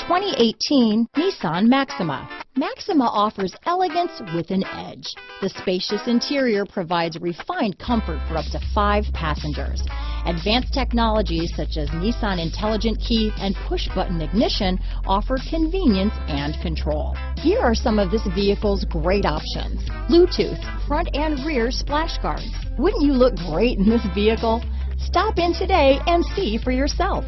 2018 Nissan Maxima. Maxima offers elegance with an edge. The spacious interior provides refined comfort for up to 5 passengers. Advanced technologies such as Nissan Intelligent Key and push-button ignition offer convenience and control. Here are some of this vehicle's great options: Bluetooth, front and rear splash guards. Wouldn't you look great in this vehicle? Stop in today and see for yourself.